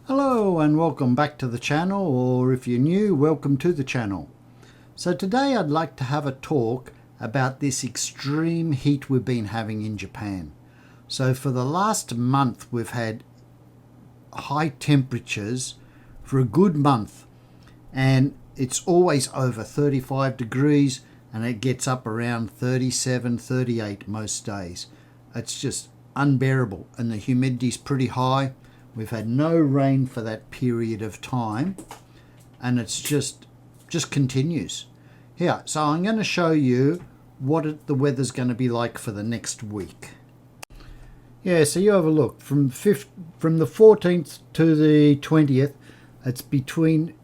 Hello and welcome back to the channel, or if you're new, welcome to the channel. So today I'd like to have a talk about this extreme heat we've been having in Japan. So for the last month we've had high temperatures for a good month, and it's always over 35 degrees and it gets up around 37, 38 most days. It's just unbearable, and the humidity's pretty high. We've had no rain for that period of time, and it's just continues. Here, so I'm going to show you what the weather's going to be like for the next week. Yeah, so you have a look. From the 14th to the 20th, it's between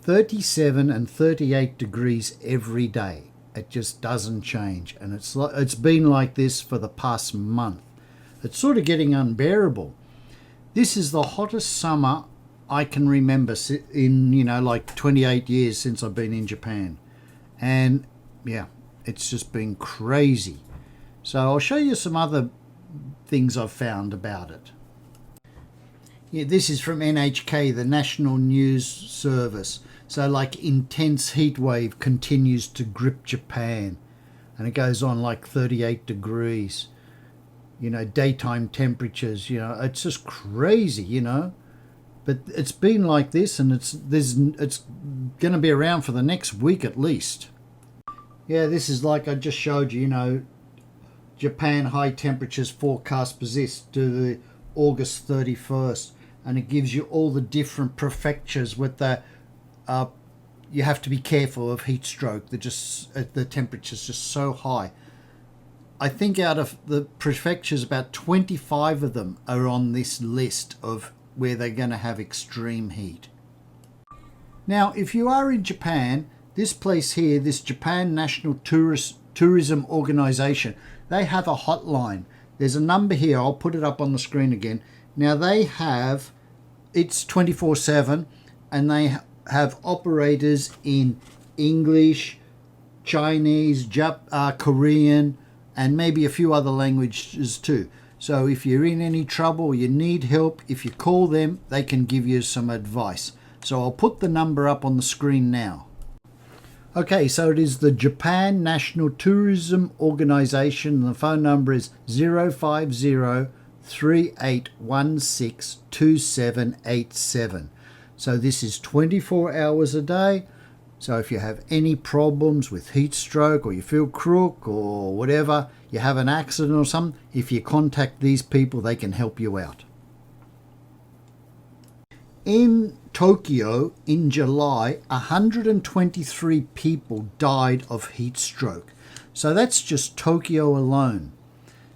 37 and 38 degrees every day. It just doesn't change, and it's been like this for the past month. It's sort of getting unbearable. This is the hottest summer I can remember in, like 28 years since I've been in Japan. And yeah, it's just been crazy. So I'll show you some other things I've found about it. Yeah, this is from NHK, the National News Service. So like intense heat wave continues to grip Japan, and it goes on like 38 degrees. Daytime temperatures, it's just crazy, but it's been like this, and it's going to be around for the next week at least. Yeah, this is like I just showed you, Japan high temperatures forecast persist to the August 31st, and it gives you all the different prefectures with the you have to be careful of heat stroke. The temperature's just so high. I think out of the prefectures, about 25 of them are on this list of where they're going to have extreme heat. Now, if you are in Japan, this place here, this Japan National Tourism Organization, they have a hotline. There's a number here. I'll put it up on the screen again. Now, it's 24/7, and they have operators in English, Chinese, Korean, and maybe a few other languages too. So if you're in any trouble, you need help, if you call them, they can give you some advice. So I'll put the number up on the screen now. Okay, so it is the Japan National Tourism Organization. The phone number is 050-3816-2787. So this is 24 hours a day. So if you have any problems with heat stroke, or you feel crook, or whatever, you have an accident or something, if you contact these people, they can help you out. In Tokyo, in July, 123 people died of heat stroke. So that's just Tokyo alone.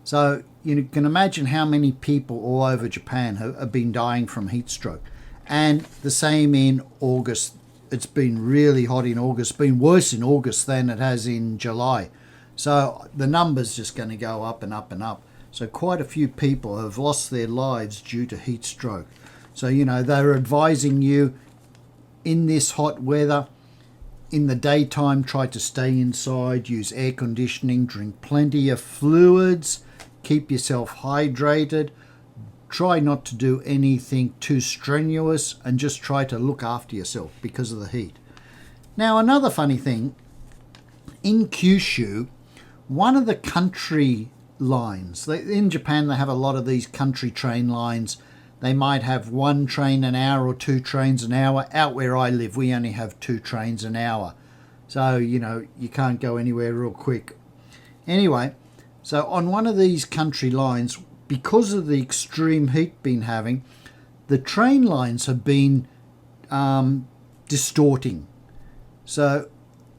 So you can imagine how many people all over Japan have been dying from heat stroke. And the same in August. It's been really hot in August. It's been worse in August than it has in July. So the number's just going to go up and up and up. So quite a few people have lost their lives due to heat stroke. So, they're advising you in this hot weather, in the daytime, try to stay inside, use air conditioning, drink plenty of fluids, keep yourself hydrated. Try not to do anything too strenuous, and just try to look after yourself because of the heat. Now, another funny thing, in Kyushu, one of the country lines, in Japan they have a lot of these country train lines. They might have one train an hour or two trains an hour. Out where I live, we only have 2 trains an hour. So, you can't go anywhere real quick. Anyway, so on one of these country lines, because of the extreme heat been having, the train lines have been distorting. So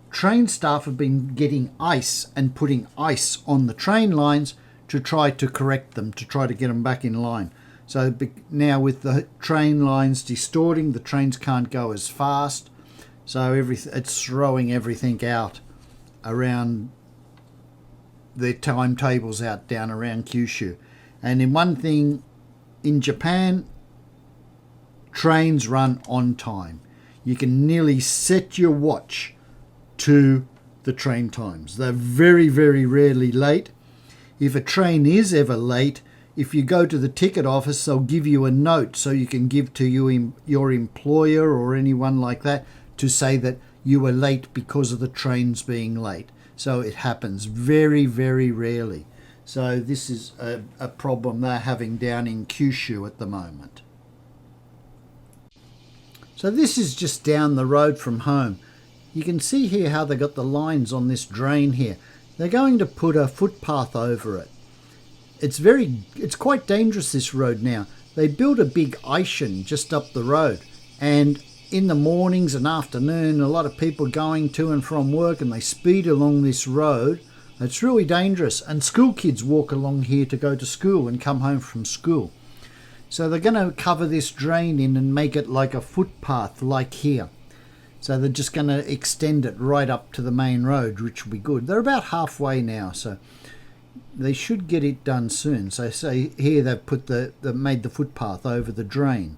train staff have been getting ice and putting ice on the train lines to try to correct them, to try to get them back in line. So now with the train lines distorting, the trains can't go as fast. So it's throwing everything out around their timetables out down around Kyushu. And in one thing, in Japan, trains run on time. You can nearly set your watch to the train times. They're very, very rarely late. If a train is ever late, if you go to the ticket office, they'll give you a note so you can give to your employer or anyone like that to say that you were late because of the trains being late. So it happens very, very rarely. So this is a problem they're having down in Kyushu at the moment. So this is just down the road from home. You can see here how they got the lines on this drain here. They're going to put a footpath over it. It's quite dangerous, this road now. They built a big Ishin just up the road, and in the mornings and afternoon a lot of people going to and from work, and they speed along this road. It's really dangerous, and school kids walk along here to go to school and come home from school. So they're going to cover this drain in and make it like a footpath like here. So they're just going to extend it right up to the main road, which will be good. They're about halfway now, so they should get it done soon. So say here they've put made the footpath over the drain,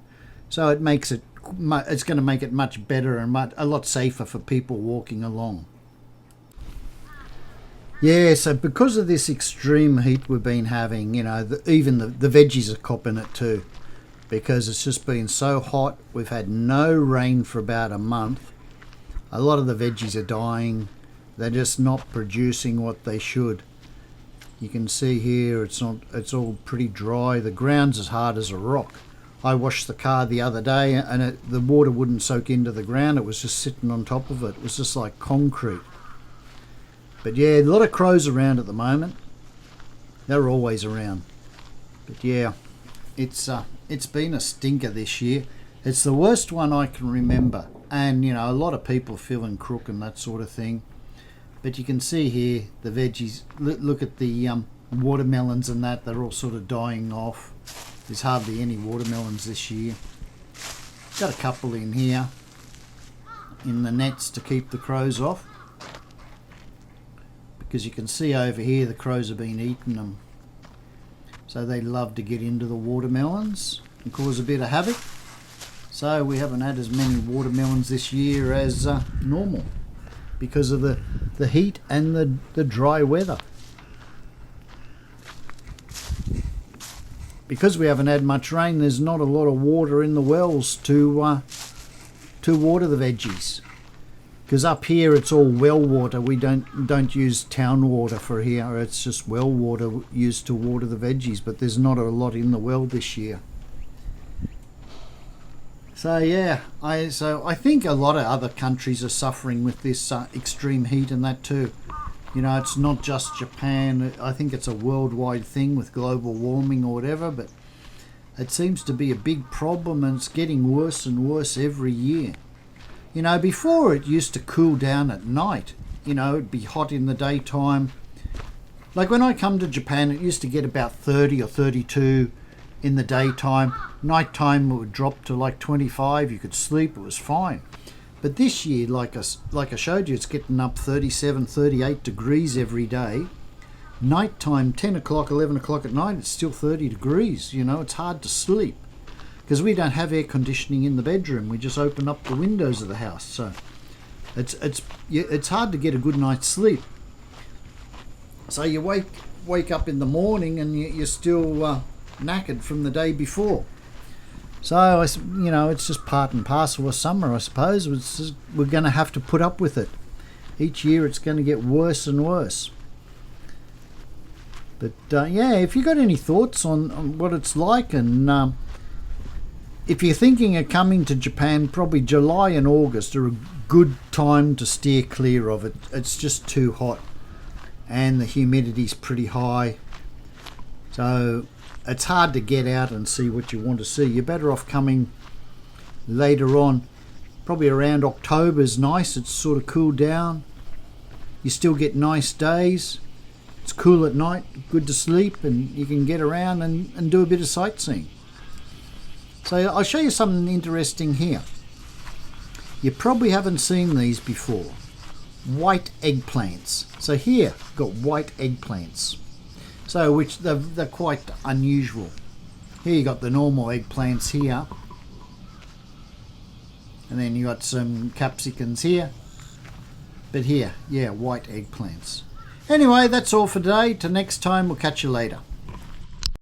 so it makes it, it's going to make it much better and a lot safer for people walking along. Yeah, so because of this extreme heat we've been having, you know, even the veggies are copping it too, because it's just been so hot. We've had no rain for about a month. A lot of the veggies are dying. They're just not producing what they should. You can see here it's all pretty dry. The ground's as hard as a rock. I washed the car the other day and the water wouldn't soak into the ground. It was just sitting on top of it. It was just like concrete. But yeah, a lot of crows around at the moment. They're always around. But yeah, it's been a stinker this year. It's the worst one I can remember. And you know, a lot of people feeling crook and that sort of thing. But you can see here the veggies. Look at the watermelons and that. They're all sort of dying off. There's hardly any watermelons this year. Got a couple in here in the nets to keep the crows off. Because you can see over here the crows have been eating them. So they love to get into the watermelons and cause a bit of havoc. So we haven't had as many watermelons this year as normal because of the heat and the dry weather. Because we haven't had much rain, there's not a lot of water in the wells to water the veggies. Because up here it's all well water. We don't use town water for here. It's just well water used to water the veggies, but there's not a lot in the well this year. So yeah, I think a lot of other countries are suffering with this extreme heat and that too. You know, it's not just Japan. I think it's a worldwide thing with global warming or whatever, but it seems to be a big problem, and it's getting worse and worse every year. You know, before it used to cool down at night. You know, it'd be hot in the daytime. Like when I come to Japan, it used to get about 30 or 32 in the daytime. Nighttime it would drop to like 25. You could sleep, it was fine. But this year, like I showed you, it's getting up 37, 38 degrees every day. Nighttime, 10 o'clock, 11 o'clock at night, it's still 30 degrees. You know, it's hard to sleep. Because we don't have air conditioning in the bedroom. We just open up the windows of the house. So it's hard to get a good night's sleep. So you wake up in the morning and you're still knackered from the day before. So, you know, it's just part and parcel of summer, I suppose. We're going to have to put up with it. Each year it's going to get worse and worse. But yeah, if you got any thoughts on what it's like, and if you're thinking of coming to Japan, probably July and August are a good time to steer clear of it. It's just too hot and the humidity's pretty high. So it's hard to get out and see what you want to see. You're better off coming later on. Probably around October's nice. It's sort of cooled down. You still get nice days. It's cool at night, good to sleep, and you can get around and do a bit of sightseeing. So I'll show you something interesting here. You probably haven't seen these before. White eggplants. So here, got white eggplants. So which they're quite unusual. Here you got the normal eggplants here. And then you got some capsicums here. But here, yeah, white eggplants. Anyway, that's all for today. Till next time, we'll catch you later.